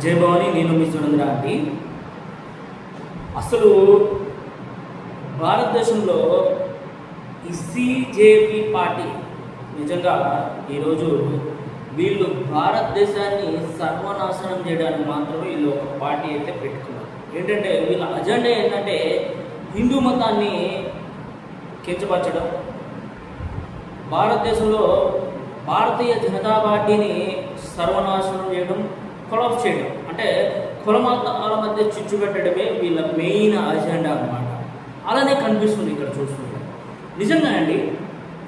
జై భవాని, నేను మీ సురేంద్ర అండి. అసలు భారతదేశంలో ఈ సిజేపి పార్టీ నిజంగా ఈరోజు వీళ్ళు భారతదేశాన్ని సర్వనాశనం చేయడానికి మాత్రమే వీళ్ళు ఒక పార్టీ అయితే పెట్టుకున్నారు. ఏంటంటే వీళ్ళ అజెండా ఏంటంటే హిందూ మతాన్ని కించపరచడం, భారతదేశంలో భారతీయ జనతా పార్టీని సర్వనాశనం చేయడం, కొలాప్స్ చేయడం, అంటే కుల మతాల మధ్య చిచ్చు పెట్టడమే వీళ్ళ మెయిన్ అజెండా అన్నమాట. అలానే కనిపిస్తుంది ఇక్కడ చూస్తుంటే. నిజంగా అండి,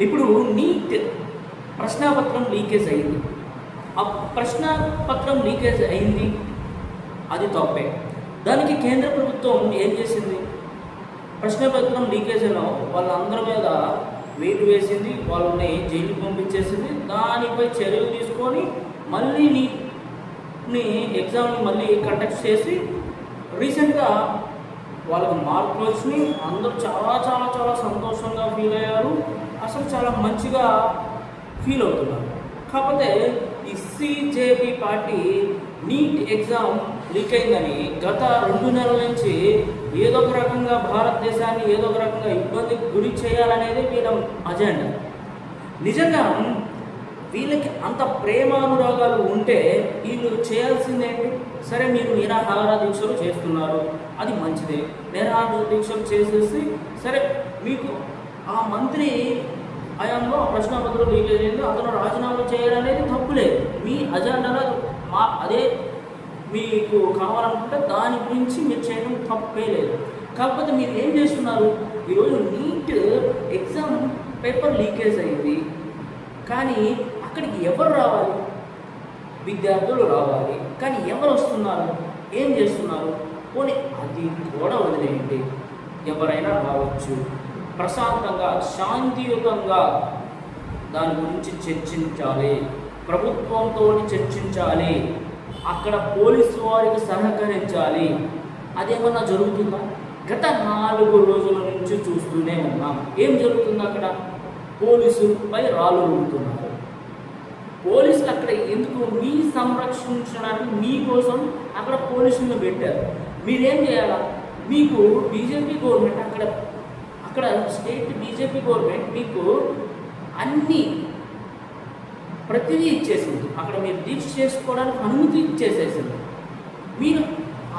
ఇప్పుడు నీట్ ప్రశ్నాపత్రం లీకేజ్ అయింది. ఆ ప్రశ్నాపత్రం లీకేజ్ అయింది, అది తప్పే. దానికి కేంద్ర ప్రభుత్వం ఏం చేసింది? ప్రశ్నపత్రం లీకేజ్ అయిన వాళ్ళందరి మీద వెయిట్ వేసింది, వాళ్ళని జైలుకి పంపించేసింది. దానిపై చర్యలు తీసుకొని మళ్ళీ నీట్ని ఎగ్జామ్ని మళ్ళీ కండక్ట్ చేసి రీసెంట్గా వాళ్ళకి మార్కులు వచ్చినాయి. అందరూ చాలా చాలా చాలా సంతోషంగా ఫీల్ అయ్యారు, అసలు చాలా మంచిగా ఫీల్ అవుతున్నారు. కాకపోతే ఈ సిజేపి పార్టీ నీట్ ఎగ్జామ్ లీక్ అయిందని గత 2 నెలల నుంచి ఏదో ఒక రకంగా భారతదేశాన్ని ఏదో ఒక రకంగా ఇబ్బందికి గురి చేయాలనేది వీళ్ళ అజెండా. నిజంగా వీళ్ళకి అంత ప్రేమానురాగాలు ఉంటే వీళ్ళు చేయాల్సిందేంటి? సరే, మీరు నిరాహార దీక్షలు చేస్తున్నారు, అది మంచిదే. నిరాహార దీక్షలు చేసేసి సరే, మీకు ఆ మంత్రి హయాంలో ప్రశ్నాపత్రం లీకేజ్ అయింది, అతను రాజీనామా చేయాలనేది తప్పులేదు. మీ అజెండాలో అదే మీకు కావాలనుకుంటే దాని గురించి మీరు చేయడం తప్పే లేదు. కాకపోతే మీరు ఏం చేస్తున్నారు? ఈరోజు నీట్ ఎగ్జామ్ పేపర్ లీకేజ్ అయింది, కానీ అక్కడికి ఎవరు రావాలి? విద్యార్థులు రావాలి, కానీ ఎవరు వస్తున్నారు? ఏం చేస్తున్నారు? పోనీ అది కూడా వదిలేయండి, ఎవరైనా రావచ్చు. ప్రశాంతంగా శాంతియుతంగా దాని గురించి చర్చించాలి, ప్రభుత్వంతో చర్చించాలి, అక్కడ పోలీసు వారికి సహకరించాలి. అదేమన్నా జరుగుతుందా? గత 4 రోజుల నుంచి చూస్తూనే ఉన్నాం. ఏం జరుగుతుంది? అక్కడ పోలీసులపై రాళ్ళు రుద్దుతున్నారు. పోలీసులు అక్కడ ఎందుకు? మీ సంరక్షించడానికి మీకోసం అక్కడ పోలీసులను పెట్టారు. మీరేం చేయాలా? మీకు బీజేపీ గవర్నమెంట్ అక్కడ స్టేట్ బీజేపీ గవర్నమెంట్ మీకు అన్నీ ప్రతిదీ ఇచ్చేసింది. అక్కడ మీరు దీక్ష చేసుకోవడానికి అనుమతి ఇచ్చేసేసింది. మీరు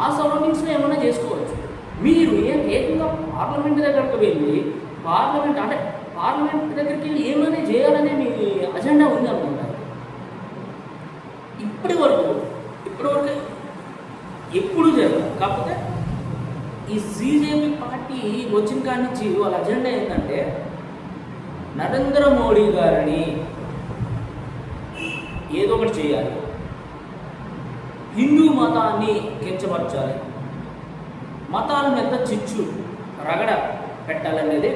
ఆ సరౌండింగ్స్లో ఏమైనా చేసుకోవచ్చు. మీరు ఏకంగా పార్లమెంట్ దగ్గరికి వెళ్ళి పార్లమెంట్ దగ్గరికి వెళ్ళి ఏమైనా చేయాలనే మీ అజెండా ఉంది అనుకుంటారు. ఇప్పటి వరకు ఎప్పుడు జరగదు. కాకపోతే ఈ సిజేపి పార్టీ వచ్చిన కాడి నుంచి వాళ్ళ అజెండా ఏంటంటే నరేంద్ర మోడీ గారిని ఏదో ఒకటి చేయాలి, హిందూ మతాన్ని కించపరచాలి, మతాల మీద చిచ్చు రగడ పెట్టాలనేది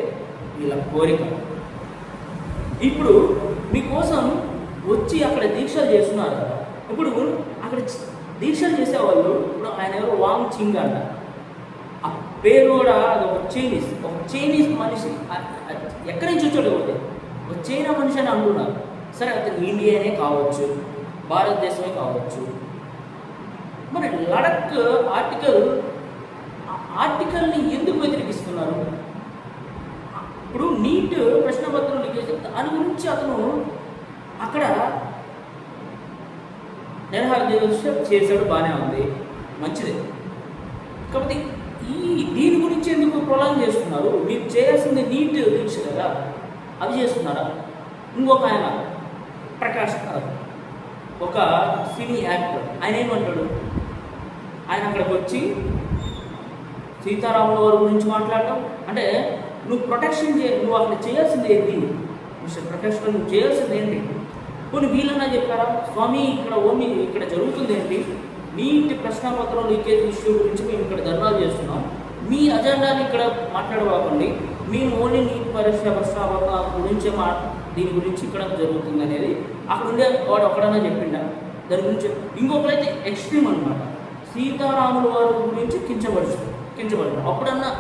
వీళ్ళ కోరిక. ఇప్పుడు మీకోసం వచ్చి అక్కడ దీక్షలు చేస్తున్నారు. ఇప్పుడు అక్కడ దీక్షలు చేసేవాళ్ళు, ఇప్పుడు ఆయన ఎవరు వాంగ్ చింగ్ అంట, ఆ పేరు కూడా అది ఒక చైనీస్ మనిషి. ఎక్కడి నుంచి వచ్చాడు? ఒక చైనా మనిషి అని అంటున్నారు. సరే, అతను ఇండియానే కావచ్చు, భారతదేశమే కావచ్చు. మరి లడక్ ఆర్టికల్ని ఎందుకు వ్యతిరేకిస్తున్నారు? ఇప్పుడు నీట్ ప్రశ్నపత్రం లీకేజ్ దాని గురించి అతను అక్కడ నిరాహార దీక్ష చేశాడు, బాగానే ఉంది, మంచిదే. కాబట్టి దీని గురించి ఎందుకు ప్రొలాంగ్ చేస్తున్నారు? మీరు చేయాల్సింది నీట్ దీక్ష కదా, అవి చేస్తున్నారా? ఇంకొక ఆయన ప్రకాష్, ఒక సినీ యాక్టర్, ఆయన ఏమంటాడు? ఆయన అక్కడికి వచ్చి సీతారాముల వారి గురించి మాట్లాడటం అంటే నువ్వు నువ్వు అక్కడ చేయాల్సింది ఏంటి? మిస్టర్ ప్రకాష్, నువ్వు చేయాల్సింది ఏంటి? కొన్ని వీళ్ళన్నా చెప్పారా? స్వామి, ఇక్కడ జరుగుతుంది ఏంటి? నీట్ ప్రశ్నాపత్రం లీకేజ్ ఇష్యూ గురించి మేము ఇక్కడ ధర్నాలు చేస్తున్నాం, మీ అజెండాని ఇక్కడ మాట్లాడవాకండి, మేము ఓన్లీ నీట్ ప్రశ్నాపత్రం గురించి దీని గురించి ఇక్కడ జరుగుతుంది అనేది అక్కడ ఉండే వాడు ఒకడన్నా చెప్పిండా దాని గురించి? ఇంకొకరైతే ఎక్స్ట్రీమ్ అనమాట, సీతారాముల వారి గురించి కించబడుతుంది. అప్పుడన్నా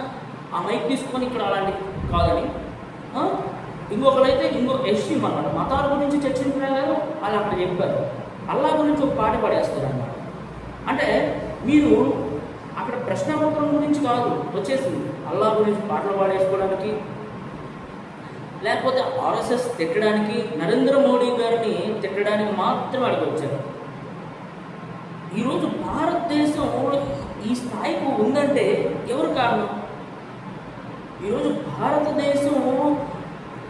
ఆ మైక్ తీసుకొని ఇక్కడ అలాంటి కాదని. ఇంకొకరైతే ఎక్స్ట్రీమ్ అనమాట, మతాల గురించి చర్చించినా కాదు వాళ్ళు అక్కడ చెప్పారు. అల్లా గురించి ఒక పాట పడేస్తారు అన్నమాట. అంటే మీరు అక్కడ ప్రశ్నాపత్రం గురించి కాదు వచ్చేసింది, అల్లా గురించి పాటలు పాడేసుకోవడానికి, లేకపోతే ఆర్ఎస్ఎస్ తిట్టడానికి, నరేంద్ర మోడీ గారిని తిట్టడానికి మాత్రమే అక్కడికి వచ్చారు. ఈరోజు భారతదేశం ఈ స్థాయికి ఉందంటే ఎవరు కారణం? ఈరోజు భారతదేశం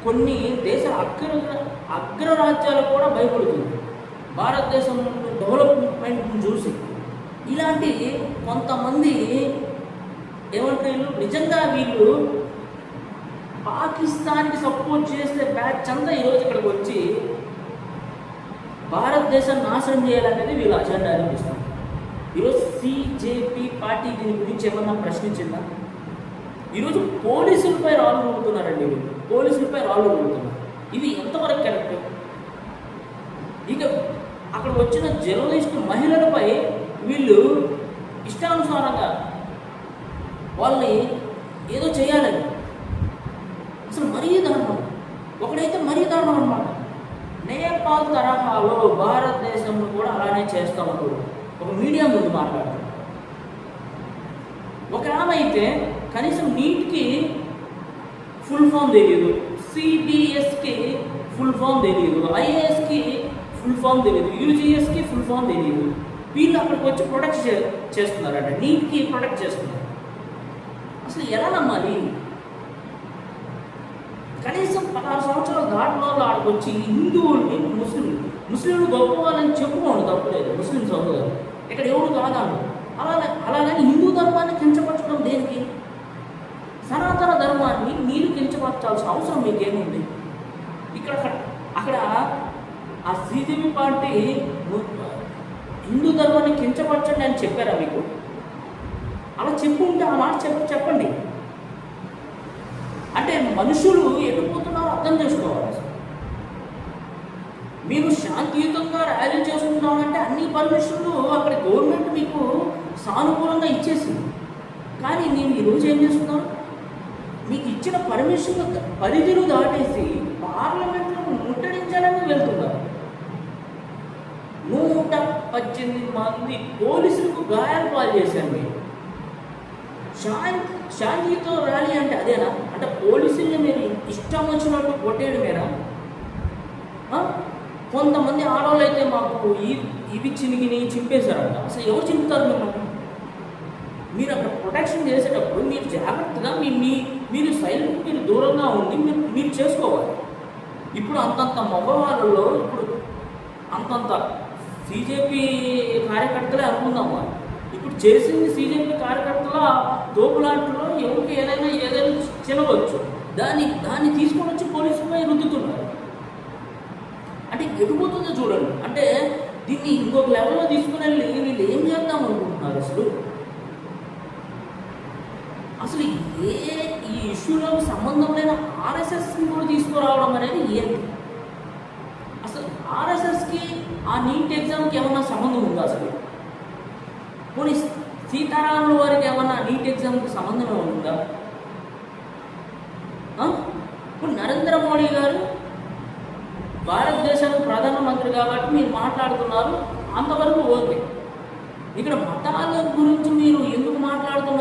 కొన్ని దేశ అగ్రరాజ్యాలు కూడా భయపడుతుంది భారతదేశం డెవలప్మెంట్ని చూసి. ఇలాంటి కొంతమంది ఏమంటే నిజంగా వీళ్ళు పాకిస్తాన్కి సపోర్ట్ చేసే బ్యాచ్ అంతా ఈరోజు ఇక్కడికి వచ్చి భారతదేశాన్ని నాశనం చేయాలనేది వీళ్ళ అజెండా అనిపిస్తుంది. ఈరోజు సిజేపీ పార్టీ దీని గురించి ఏమన్నా ప్రశ్నించిందా? ఈరోజు పోలీసులపై రాళ్ళు ఊరుతున్నారండి, వీళ్ళు పోలీసులపై రాళ్ళు ఊరుతున్నారు. ఇది ఎంతవరకు కరెక్ట్? ఇక అక్కడ వచ్చిన జర్నలిస్టు మహిళలపై వీళ్ళు ఇష్టానుసారంగా వాళ్ళని ఏదో చేయాలని, అసలు మరీ దారుణం. ఒకడైతే మరీ దారుణం అనమాట. నేపాల్ తరహాలో భారతదేశంలో కూడా అలానే చేస్తామని ఒక మీడియా ముందు మాట్లాడతారు. ఒక ఆమె అయితే కనీసం నీట్కి ఫుల్ ఫామ్ తెలియదు, సిడిఎస్కి ఫుల్ ఫామ్ తెలియదు, ఐఏఎస్కి ఫుల్ ఫామ్ తెలియదు, యూజీఎస్కి ఫుల్ ఫామ్ తెలియదు. వీళ్ళు అక్కడికి వచ్చి ప్రొడక్ట్ చేస్తున్నారంట, నీట్కి ప్రొడక్ట్ చేస్తున్నారు. అసలు ఎలా నమ్మాలి? కనీసం 16 సంవత్సరాల దాటిన వాళ్ళు ఆడికి వచ్చి హిందువుల్ని ముస్లింలు గొప్ప వాళ్ళని చెప్పుకోండి, తప్పలేదు. ముస్లిం సోదరులు ఇక్కడ ఎవరు కాదాను. అలాగని హిందూ ధర్మాన్ని కించపరచడం దేనికి? సనాతన ధర్మాన్ని మీరు కించపరచాల్సిన అవసరం మీకేముంది? అక్కడ ఆ సిజేపీ పార్టీ హిందూ ధర్మాన్ని కించపరచండి అని చెప్పారా మీకు? అలా చెప్పుంటే ఆ మాట చెప్పండి. అంటే మనుషులు ఎటుపోతున్నారో అర్థం చేసుకోవాలి. మీరు శాంతియుతంగా ర్యాలీ చేసుకుంటామంటే అన్ని పర్మిషన్లు అక్కడ గవర్నమెంట్ మీకు సానుకూలంగా ఇచ్చేసింది. కానీ నేను ఈరోజు ఏం చేస్తున్నాను? మీకు ఇచ్చిన పర్మిషన్ పరిధిని దాటేసి పార్లమెంట్లో ముట్టడించాలని వెళ్తున్నారు. 118 మంది పోలీసులకు గాయాలు పాలు చేశారు. మీరు శాంతియుత ర్యాలీ అంటే అదేనా? అంటే పోలీసుల్ని మీరు ఇష్టం వచ్చినట్టు కొట్టేయడమేనా? కొంతమంది ఆడవాళ్ళు అయితే మాకు ఇవి చినిగిని చింపేశారంట. అసలు ఎవరు చింపుతారు మిమ్మల్ని? మీరు అక్కడ ప్రొటెక్షన్ చేసేటప్పుడు మీరు జాగ్రత్తగా మీరు సైలెంట్, మీరు దూరంగా ఉండి మీరు చేసుకోవాలి. ఇప్పుడు అంతంత మగవాళ్ళలో ఇప్పుడు అంతంత సిజేపీ కార్యకర్తలే అనుకుందామా, ఇప్పుడు చేసింది సిజేపీ కార్యకర్తల తోపులాంటిలో ఎవరికి ఏదైనా చినవచ్చు. దాన్ని తీసుకొని వచ్చి పోలీసులపై రుద్దుతున్నారు. అంటే ఎటుపోతుందో చూడండి. అంటే దీన్ని ఇంకొక లెవెల్లో తీసుకుని వెళ్ళి వీళ్ళు ఏం చేద్దాం అనుకుంటున్నారు? అసలు ఈ ఇష్యూలో సంబంధం లేని ఆర్ఎస్ఎస్ని కూడా తీసుకురావడం అనేది ఏంటి? అసలు ఆర్ఎస్ఎస్కి ఆ నీట్ ఎగ్జామ్కి ఏమన్నా సంబంధం ఉందా? అసలు పోనీ సీతారాముల వారికి ఏమన్నా నీట్ ఎగ్జామ్కి సంబంధం ఉందా? ఇప్పుడు నరేంద్ర మోడీ గారు భారతదేశానికి ప్రధానమంత్రి కాబట్టి మీరు మాట్లాడుతున్నారు, అంతవరకు ఓకే. ఇక్కడ మతాల గురించి మీరు ఎందుకు మాట్లాడుతున్నారు?